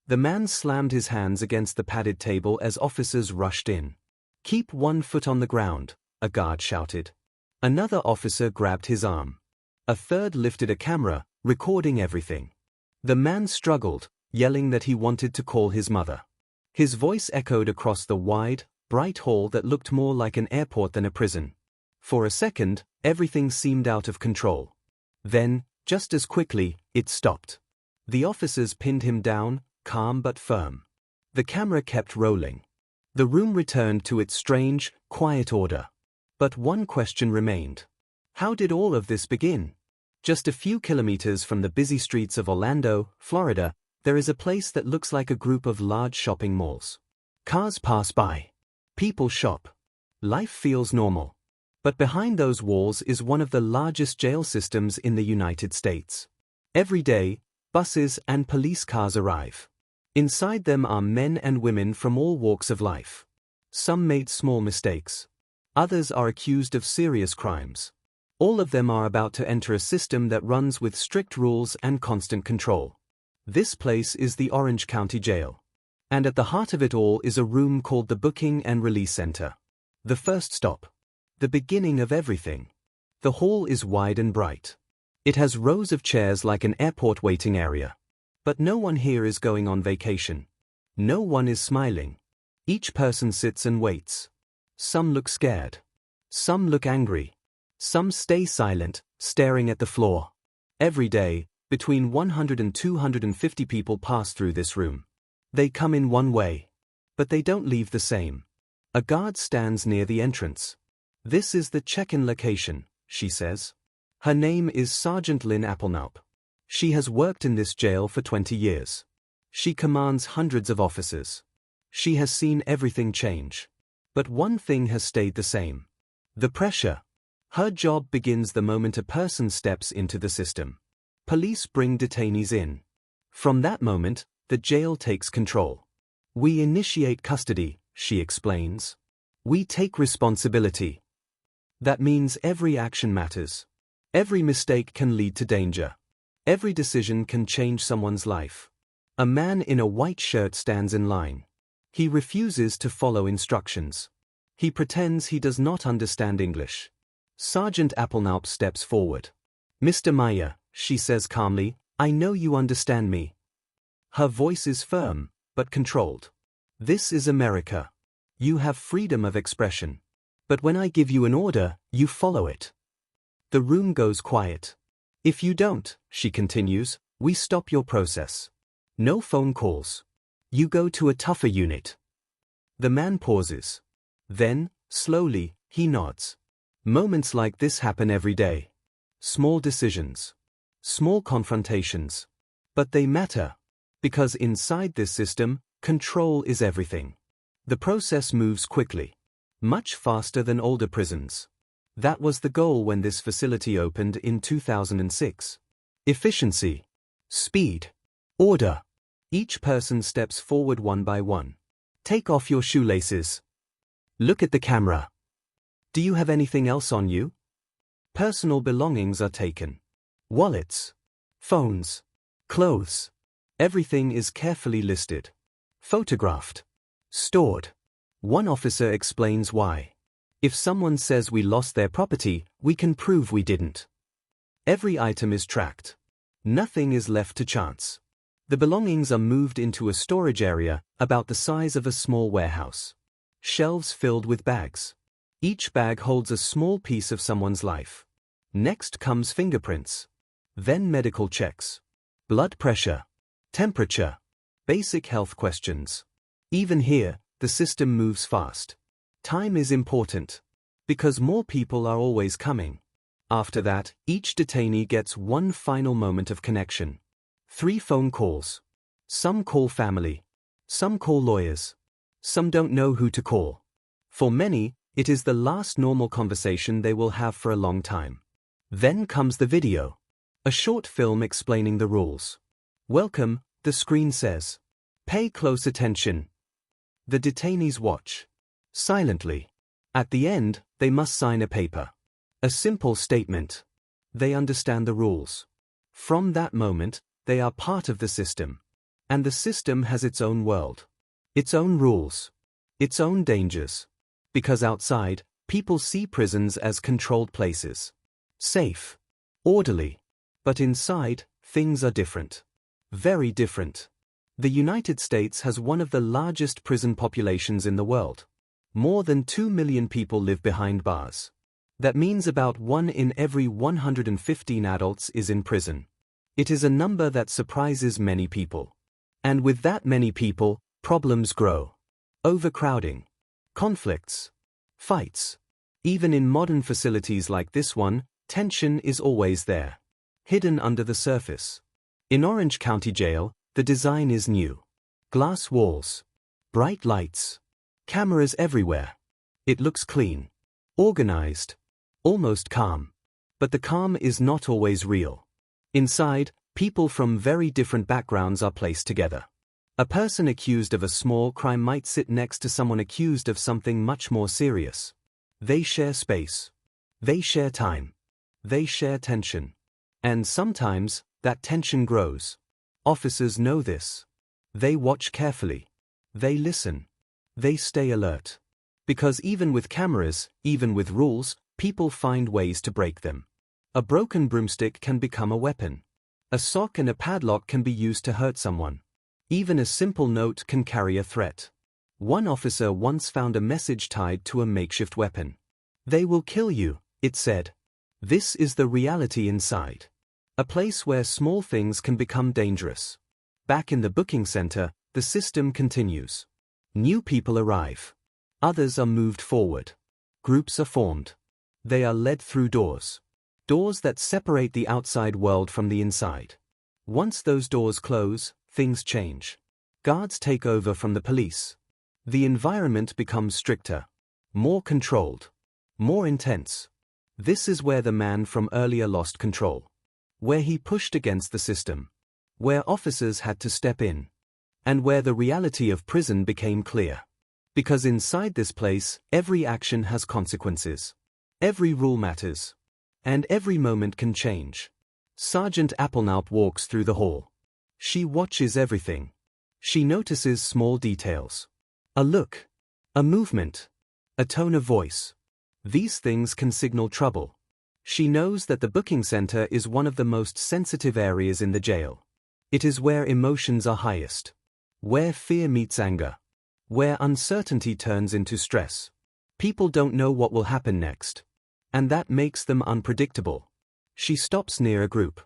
The man slammed his hands against the padded table as officers rushed in. "Keep 1 foot on the ground," a guard shouted. Another officer grabbed his arm. A third lifted a camera, recording everything. The man struggled, yelling that he wanted to call his mother. His voice echoed across the wide, bright hall that looked more like an airport than a prison. For a second, everything seemed out of control. Then, just as quickly, it stopped. The officers pinned him down, calm but firm. The camera kept rolling. The room returned to its strange, quiet order. But one question remained. How did all of this begin? Just a few kilometers from the busy streets of Orlando, Florida, there is a place that looks like a group of large shopping malls. Cars pass by. People shop. Life feels normal. But behind those walls is one of the largest jail systems in the United States. Every day, buses and police cars arrive. Inside them are men and women from all walks of life. Some made small mistakes. Others are accused of serious crimes. All of them are about to enter a system that runs with strict rules and constant control. This place is the Orange County Jail. And at the heart of it all is a room called the Booking and Release Center. The first stop. The beginning of everything. The hall is wide and bright. It has rows of chairs like an airport waiting area. But no one here is going on vacation. No one is smiling. Each person sits and waits. Some look scared. Some look angry. Some stay silent, staring at the floor. Every day, between 100 and 250 people pass through this room. They come in one way. But they don't leave the same. A guard stands near the entrance. "This is the check-in location," she says. Her name is Sergeant Lynn Applenaup. She has worked in this jail for 20 years. She commands hundreds of officers. She has seen everything change. But one thing has stayed the same. The pressure. Her job begins the moment a person steps into the system. Police bring detainees in. From that moment, the jail takes control. "We initiate custody," she explains. "We take responsibility. That means every action matters. Every mistake can lead to danger. Every decision can change someone's life." A man in a white shirt stands in line. He refuses to follow instructions. He pretends he does not understand English. Sergeant Applenaup steps forward. "Mr. Meyer," she says calmly, "I know you understand me." Her voice is firm, but controlled. "This is America. You have freedom of expression. But when I give you an order, you follow it." The room goes quiet. "If you don't," she continues, "we stop your process. No phone calls. You go to a tougher unit." The man pauses. Then, slowly, he nods. Moments like this happen every day. Small decisions. Small confrontations. But they matter. Because inside this system, control is everything. The process moves quickly. Much faster than older prisons. That was the goal when this facility opened in 2006. Efficiency. Speed. Order. Each person steps forward one by one. "Take off your shoelaces. Look at the camera. Do you have anything else on you?" Personal belongings are taken. Wallets. Phones. Clothes. Everything is carefully listed. Photographed. Stored. One officer explains why. "If someone says we lost their property, we can prove we didn't." Every item is tracked. Nothing is left to chance. The belongings are moved into a storage area about the size of a small warehouse. Shelves filled with bags. Each bag holds a small piece of someone's life. Next comes fingerprints. Then medical checks. Blood pressure. Temperature. Basic health questions. Even here, the system moves fast. Time is important. Because more people are always coming. After that, each detainee gets one final moment of connection. 3 phone calls. Some call family. Some call lawyers. Some don't know who to call. For many, it is the last normal conversation they will have for a long time. Then comes the video. A short film explaining the rules. "Welcome," the screen says. "Pay close attention." The detainees watch. Silently. At the end, they must sign a paper. A simple statement. They understand the rules. From that moment, they are part of the system. And the system has its own world. Its own rules. Its own dangers. Because outside, people see prisons as controlled places. Safe. Orderly. But inside, things are different. Very different. The United States has one of the largest prison populations in the world. More than 2 million people live behind bars. That means about 1 in every 115 adults is in prison. It is a number that surprises many people. And with that many people, problems grow. Overcrowding. Conflicts. Fights. Even in modern facilities like this one, tension is always there. Hidden under the surface. In Orange County Jail, the design is new. Glass walls. Bright lights. Cameras everywhere. It looks clean. Organized. Almost calm. But the calm is not always real. Inside, people from very different backgrounds are placed together. A person accused of a small crime might sit next to someone accused of something much more serious. They share space. They share time. They share tension. And sometimes, that tension grows. Officers know this. They watch carefully. They listen. They stay alert. Because even with cameras, even with rules, people find ways to break them. A broken broomstick can become a weapon. A sock and a padlock can be used to hurt someone. Even a simple note can carry a threat. One officer once found a message tied to a makeshift weapon. "They will kill you," it said. This is the reality inside. A place where small things can become dangerous. Back in the booking center, the system continues. New people arrive. Others are moved forward. Groups are formed. They are led through doors. Doors that separate the outside world from the inside. Once those doors close, things change. Guards take over from the police. The environment becomes stricter. More controlled. More intense. This is where the man from earlier lost control. Where he pushed against the system. Where officers had to step in. And where the reality of prison became clear. Because inside this place, every action has consequences. Every rule matters. And every moment can change. Sergeant Applenaup walks through the hall. She watches everything. She notices small details. A look. A movement. A tone of voice. These things can signal trouble. She knows that the booking center is one of the most sensitive areas in the jail. It is where emotions are highest. Where fear meets anger. Where uncertainty turns into stress. People don't know what will happen next. And that makes them unpredictable. She stops near a group.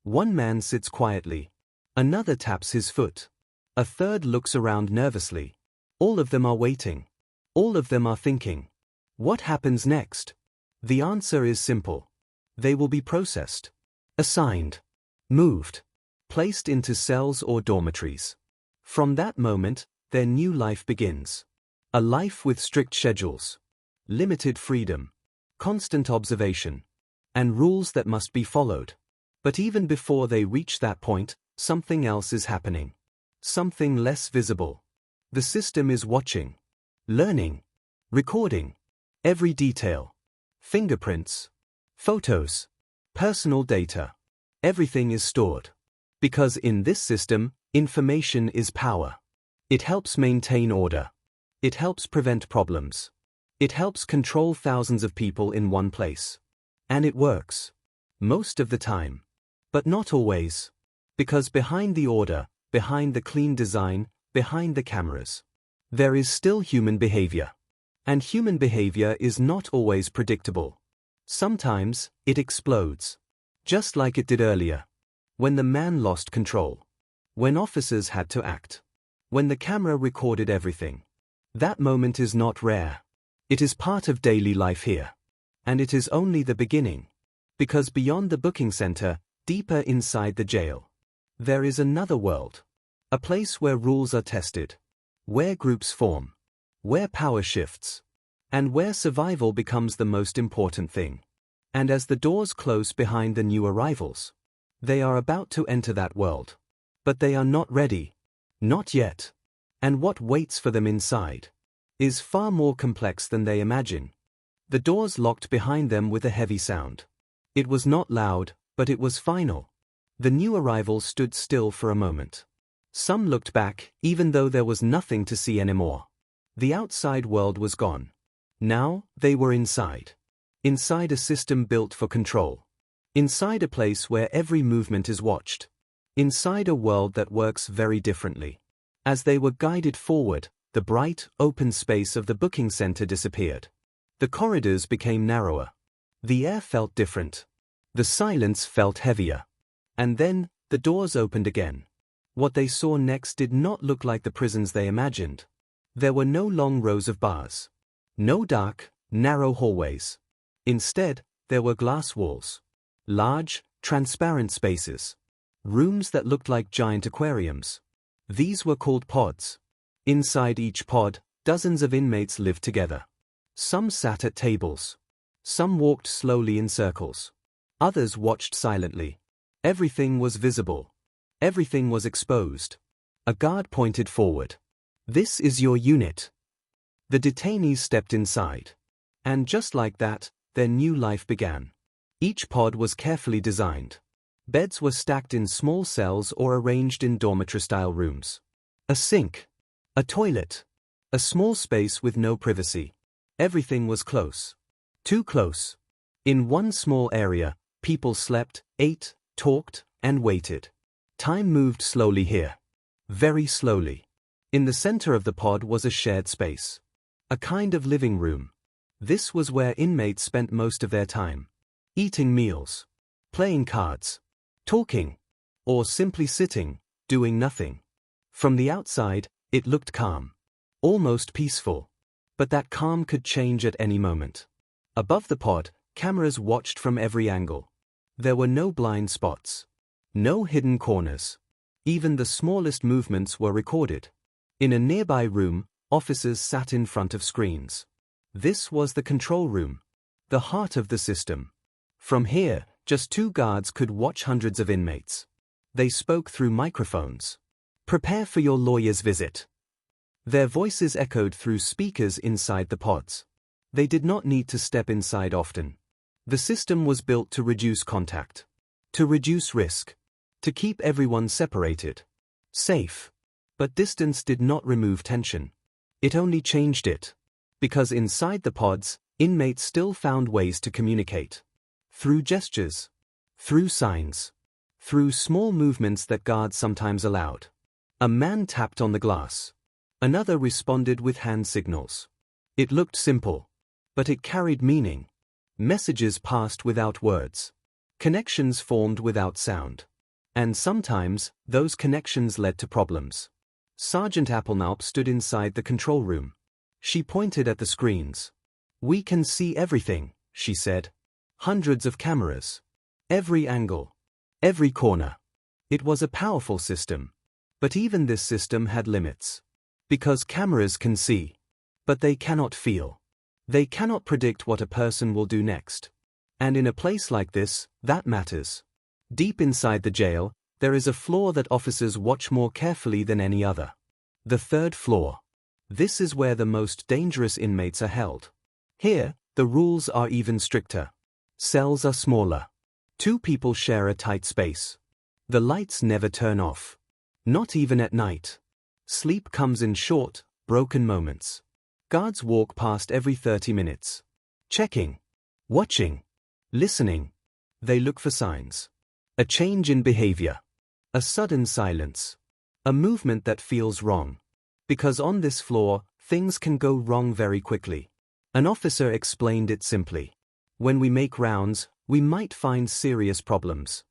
One man sits quietly. Another taps his foot. A third looks around nervously. All of them are waiting. All of them are thinking. What happens next? The answer is simple. They will be processed. Assigned. Moved. Placed into cells or dormitories. From that moment, their new life begins. A life with strict schedules. Limited freedom. Constant observation. And rules that must be followed. But even before they reach that point, something else is happening. Something less visible. The system is watching. Learning. Recording. Every detail. Fingerprints. Photos. Personal data. Everything is stored. Because in this system, information is power. It helps maintain order. It helps prevent problems. It helps control thousands of people in one place. And it works. Most of the time. But not always. Because behind the order, behind the clean design, behind the cameras, there is still human behavior. And human behavior is not always predictable. Sometimes, it explodes. Just like it did earlier. When the man lost control. When officers had to act. When the camera recorded everything. That moment is not rare. It is part of daily life here. And it is only the beginning. Because beyond the booking center, deeper inside the jail, there is another world. A place where rules are tested. Where groups form. Where power shifts. And where survival becomes the most important thing. And as the doors close behind the new arrivals, they are about to enter that world. But they are not ready. Not yet. And what waits for them inside is far more complex than they imagine. The doors locked behind them with a heavy sound. It was not loud, but it was final. The new arrivals stood still for a moment. Some looked back, even though there was nothing to see anymore. The outside world was gone. Now, they were inside. Inside a system built for control. Inside a place where every movement is watched. Inside a world that works very differently. As they were guided forward, the bright, open space of the booking center disappeared. The corridors became narrower. The air felt different. The silence felt heavier. And then, the doors opened again. What they saw next did not look like the prisons they imagined. There were no long rows of bars. No dark, narrow hallways. Instead, there were glass walls. Large, transparent spaces. Rooms that looked like giant aquariums. These were called pods. Inside each pod, dozens of inmates lived together. Some sat at tables. Some walked slowly in circles. Others watched silently. Everything was visible. Everything was exposed. A guard pointed forward. "This is your unit." The detainees stepped inside. And just like that, their new life began. Each pod was carefully designed. Beds were stacked in small cells or arranged in dormitory-style rooms. A sink. A toilet. A small space with no privacy. Everything was close. Too close. In one small area, people slept, ate, talked, and waited. Time moved slowly here. Very slowly. In the center of the pod was a shared space. A kind of living room. This was where inmates spent most of their time. Eating meals. Playing cards. Talking. Or simply sitting, doing nothing. From the outside, it looked calm. Almost peaceful. But that calm could change at any moment. Above the pod, cameras watched from every angle. There were no blind spots. No hidden corners. Even the smallest movements were recorded. In a nearby room, officers sat in front of screens. This was the control room. The heart of the system. From here, just 2 guards could watch hundreds of inmates. They spoke through microphones. "Prepare for your lawyer's visit." Their voices echoed through speakers inside the pods. They did not need to step inside often. The system was built to reduce contact. To reduce risk. To keep everyone separated. Safe. But distance did not remove tension. It only changed it. Because inside the pods, inmates still found ways to communicate. Through gestures. Through signs. Through small movements that guards sometimes allowed. A man tapped on the glass. Another responded with hand signals. It looked simple. But it carried meaning. Messages passed without words. Connections formed without sound. And sometimes, those connections led to problems. Sergeant Applenalp stood inside the control room. She pointed at the screens. "We can see everything," she said. Hundreds of cameras. Every angle. Every corner. It was a powerful system. But even this system had limits. Because cameras can see. But they cannot feel. They cannot predict what a person will do next. And in a place like this, that matters. Deep inside the jail, there is a floor that officers watch more carefully than any other. The 3rd floor. This is where the most dangerous inmates are held. Here, the rules are even stricter. Cells are smaller. 2 people share a tight space. The lights never turn off. Not even at night. Sleep comes in short, broken moments. Guards walk past every 30 minutes. Checking. Watching. Listening. They look for signs. A change in behavior. A sudden silence. A movement that feels wrong. Because on this floor, things can go wrong very quickly. An officer explained it simply. When we make rounds, we might find serious problems.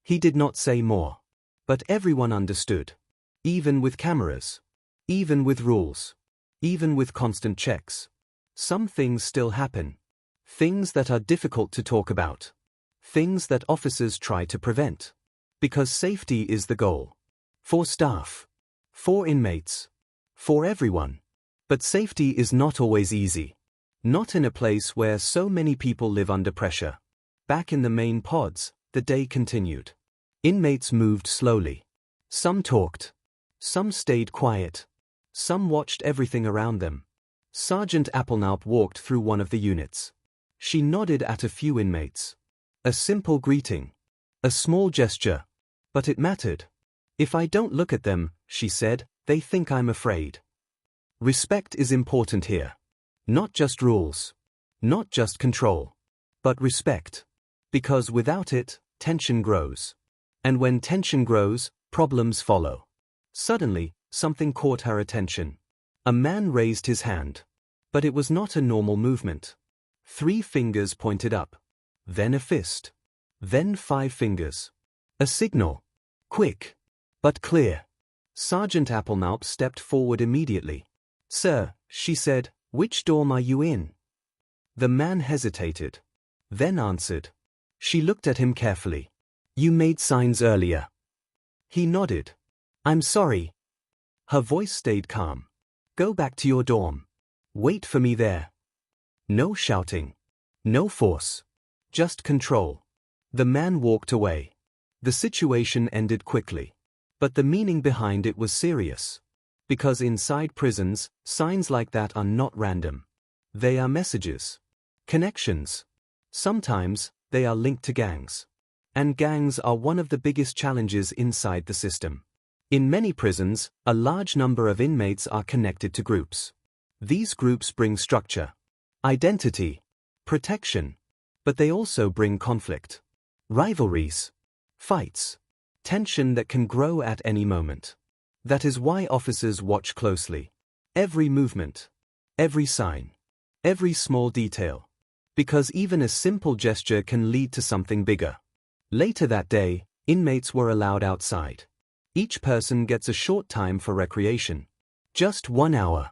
He did not say more. But everyone understood. Even with cameras. Even with rules. Even with constant checks. Some things still happen. Things that are difficult to talk about. Things that officers try to prevent. Because safety is the goal. For staff. For inmates. For everyone. But safety is not always easy. Not in a place where so many people live under pressure. Back in the main pods, the day continued. Inmates moved slowly. Some talked. Some stayed quiet. Some watched everything around them. Sergeant Applenalp walked through one of the units. She nodded at a few inmates. A simple greeting. A small gesture. But it mattered. If I don't look at them, she said, they think I'm afraid. Respect is important here. Not just rules. Not just control. But respect. Because without it, tension grows. And when tension grows, problems follow. Suddenly, something caught her attention. A man raised his hand. But it was not a normal movement. 3 fingers pointed up. Then a fist. Then 5 fingers. A signal. Quick. But clear. Sergeant Applenaup stepped forward immediately. Sir, she said, which dorm are you in? The man hesitated. Then answered. She looked at him carefully. You made signs earlier. He nodded. I'm sorry. Her voice stayed calm. Go back to your dorm. Wait for me there. No shouting. No force. Just control. The man walked away. The situation ended quickly. But the meaning behind it was serious. Because inside prisons, signs like that are not random. They are messages. Connections. Sometimes, they are linked to gangs. And gangs are one of the biggest challenges inside the system. In many prisons, a large number of inmates are connected to groups. These groups bring structure, identity, protection. But they also bring conflict. Rivalries. Fights. Tension that can grow at any moment. That is why officers watch closely. Every movement. Every sign. Every small detail. Because even a simple gesture can lead to something bigger. Later that day, inmates were allowed outside. Each person gets a short time for recreation. Just 1 hour.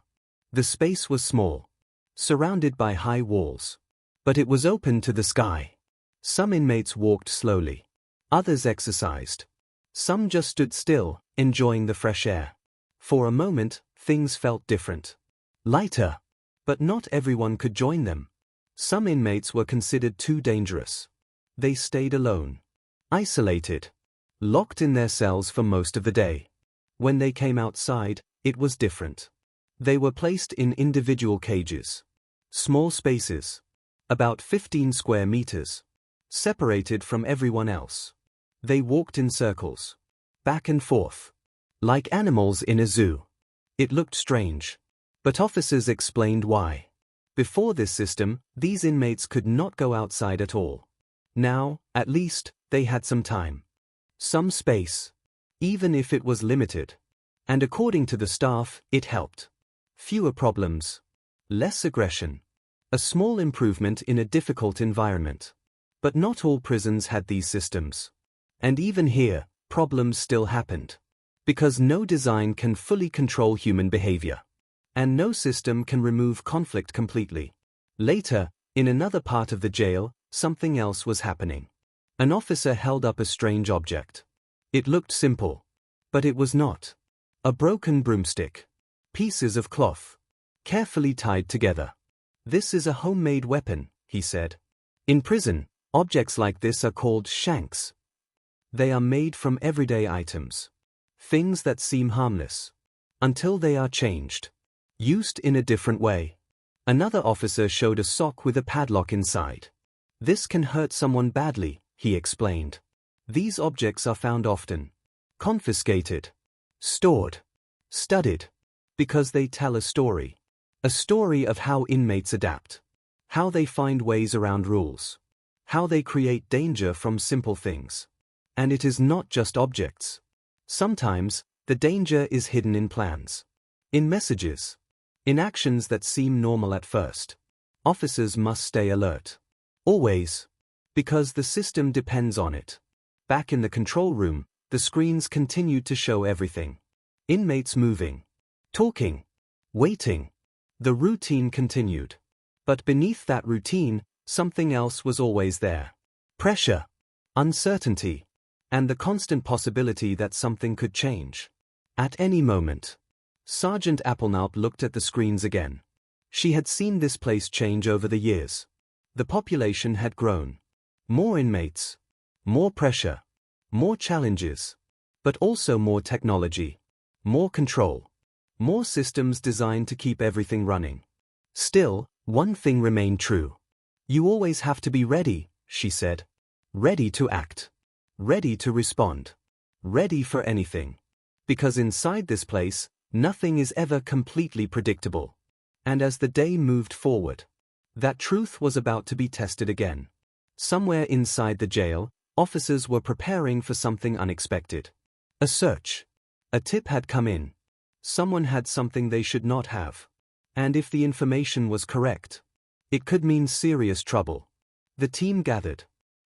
The space was small. Surrounded by high walls. But it was open to the sky. Some inmates walked slowly. Others exercised. Some just stood still, enjoying the fresh air. For a moment, things felt different. Lighter. But not everyone could join them. Some inmates were considered too dangerous. They stayed alone. Isolated. Locked in their cells for most of the day. When they came outside, it was different. They were placed in individual cages. Small spaces. About 15 square meters. Separated from everyone else. They walked in circles. Back and forth. Like animals in a zoo. It looked strange. But officers explained why. Before this system, these inmates could not go outside at all. Now, at least, they had some time. Some space. Even if it was limited. And according to the staff, it helped. Fewer problems. Less aggression. A small improvement in a difficult environment. But not all prisons had these systems. And even here, problems still happened. Because no design can fully control human behavior. And no system can remove conflict completely. Later, in another part of the jail, something else was happening. An officer held up a strange object. It looked simple. But it was not. A broken broomstick. Pieces of cloth. Carefully tied together. This is a homemade weapon, he said. In prison, objects like this are called shanks. They are made from everyday items. Things that seem harmless. Until they are changed. Used in a different way. Another officer showed a sock with a padlock inside. This can hurt someone badly, he explained. These objects are found often. Confiscated. Stored. Studied. Because they tell a story. A story of how inmates adapt. How they find ways around rules. How they create danger from simple things. And it is not just objects. Sometimes, the danger is hidden in plans. In messages. In actions that seem normal at first. Officers must stay alert. Always. Because the system depends on it. Back in the control room, the screens continued to show everything. Inmates moving. Talking. Waiting. The routine continued. But beneath that routine, something else was always there. Pressure. Uncertainty. And the constant possibility that something could change. At any moment. Sergeant Applenaup looked at the screens again. She had seen this place change over the years. The population had grown. More inmates. More pressure. More challenges. But also more technology. More control. More systems designed to keep everything running. Still, one thing remained true. You always have to be ready, she said. Ready to act. Ready to respond. ready for anything. Because inside this place, nothing is ever completely predictable. And as the day moved forward, that truth was about to be tested again. Somewhere inside the jail, officers were preparing for something unexpected. A search. A tip had come in. Someone had something they should not have. And if the information was correct, it could mean serious trouble. The team gathered.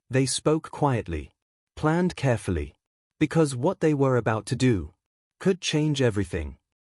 They spoke quietly, planned carefully, because what they were about to do could change everything.